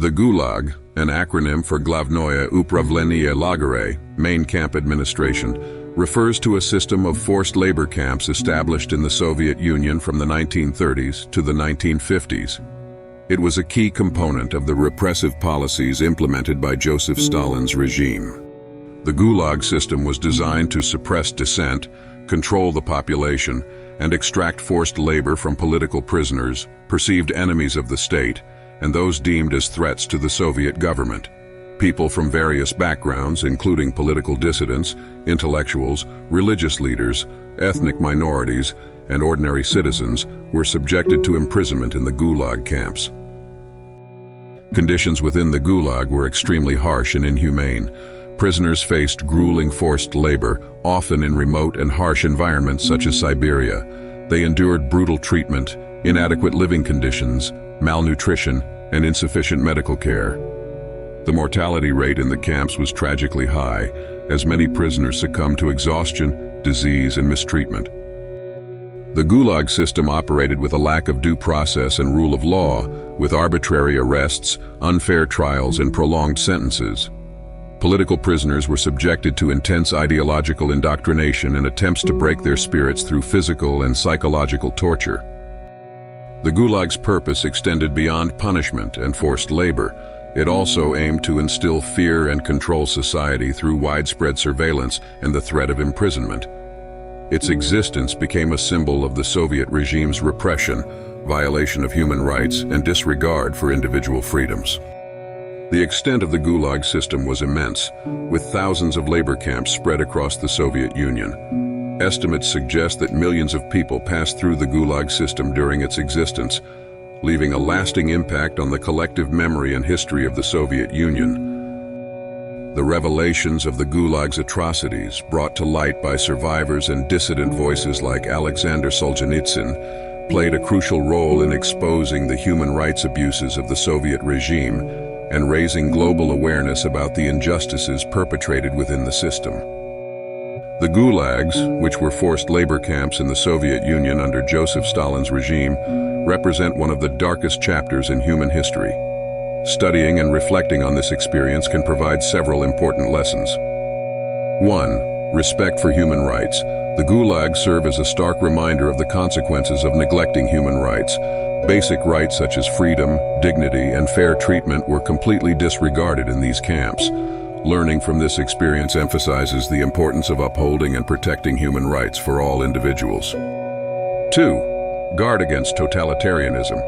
The Gulag, an acronym for Glavnoye Upravlenie Lagere, main camp administration, refers to a system of forced labor camps established in the Soviet Union from the 1930s to the 1950s. It was a key component of the repressive policies implemented by Joseph Stalin's regime. The Gulag system was designed to suppress dissent, control the population, and extract forced labor from political prisoners, perceived enemies of the state, and those deemed as threats to the Soviet government. People from various backgrounds, including political dissidents, intellectuals, religious leaders, ethnic minorities, and ordinary citizens, were subjected to imprisonment in the Gulag camps. Conditions within the Gulag were extremely harsh and inhumane. Prisoners faced grueling forced labor, often in remote and harsh environments such as Siberia. They endured brutal treatment, inadequate living conditions, malnutrition, and insufficient medical care. The mortality rate in the camps was tragically high, as many prisoners succumbed to exhaustion, disease, and mistreatment. The Gulag system operated with a lack of due process and rule of law, with arbitrary arrests, unfair trials, and prolonged sentences. Political prisoners were subjected to intense ideological indoctrination and attempts to break their spirits through physical and psychological torture. The Gulag's purpose extended beyond punishment and forced labor. It also aimed to instill fear and control society through widespread surveillance and the threat of imprisonment. Its existence became a symbol of the Soviet regime's repression, violation of human rights, and disregard for individual freedoms. The extent of the Gulag system was immense, with thousands of labor camps spread across the Soviet Union. Estimates suggest that millions of people passed through the Gulag system during its existence, leaving a lasting impact on the collective memory and history of the Soviet Union. The revelations of the Gulag's atrocities, brought to light by survivors and dissident voices like Alexander Solzhenitsyn, played a crucial role in exposing the human rights abuses of the Soviet regime and raising global awareness about the injustices perpetrated within the system. The Gulags, which were forced labor camps in the Soviet Union under Joseph Stalin's regime, represent one of the darkest chapters in human history. Studying and reflecting on this experience can provide several important lessons. 1. Respect for human rights. The Gulags serve as a stark reminder of the consequences of neglecting human rights. Basic rights such as freedom, dignity, and fair treatment were completely disregarded in these camps. Learning from this experience emphasizes the importance of upholding and protecting human rights for all individuals. 2. Guard against totalitarianism.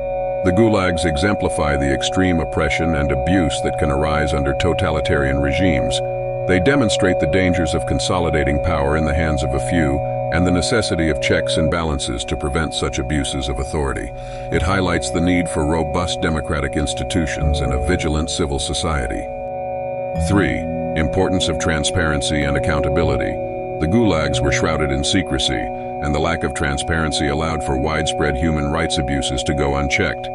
The Gulags exemplify the extreme oppression and abuse that can arise under totalitarian regimes. They demonstrate the dangers of consolidating power in the hands of a few and the necessity of checks and balances to prevent such abuses of authority. It highlights the need for robust democratic institutions and a vigilant civil society. 3. Importance of transparency and accountability. The Gulags were shrouded in secrecy, and the lack of transparency allowed for widespread human rights abuses to go unchecked.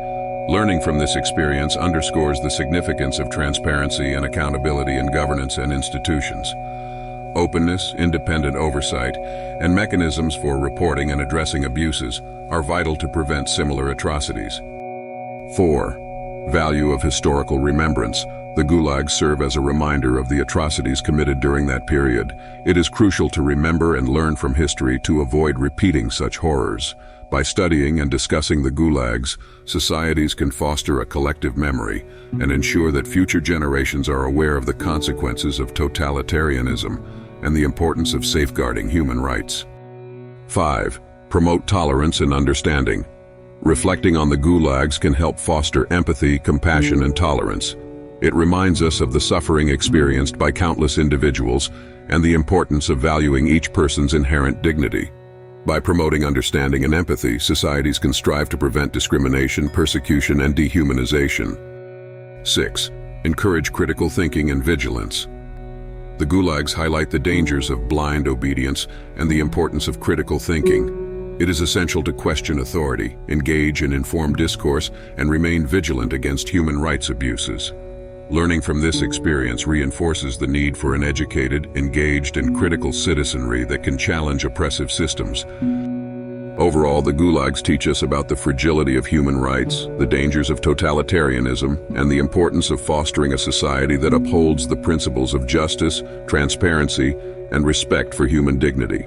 Learning from this experience underscores the significance of transparency and accountability in governance and institutions. Openness, independent oversight, and mechanisms for reporting and addressing abuses are vital to prevent similar atrocities. 4. Value of historical remembrance. The Gulags serve as a reminder of the atrocities committed during that period. It is crucial to remember and learn from history to avoid repeating such horrors. By studying and discussing the Gulags, societies can foster a collective memory and ensure that future generations are aware of the consequences of totalitarianism and the importance of safeguarding human rights. 5. Promote tolerance and understanding. Reflecting on the Gulags can help foster empathy, compassion, and tolerance. It reminds us of the suffering experienced by countless individuals and the importance of valuing each person's inherent dignity. By promoting understanding and empathy, societies can strive to prevent discrimination, persecution, and dehumanization. 6. Encourage critical thinking and vigilance. The Gulags highlight the dangers of blind obedience and the importance of critical thinking. It is essential to question authority, engage in informed discourse, and remain vigilant against human rights abuses. Learning from this experience reinforces the need for an educated, engaged, and critical citizenry that can challenge oppressive systems. Overall, the Gulags teach us about the fragility of human rights, the dangers of totalitarianism, and the importance of fostering a society that upholds the principles of justice, transparency, and respect for human dignity.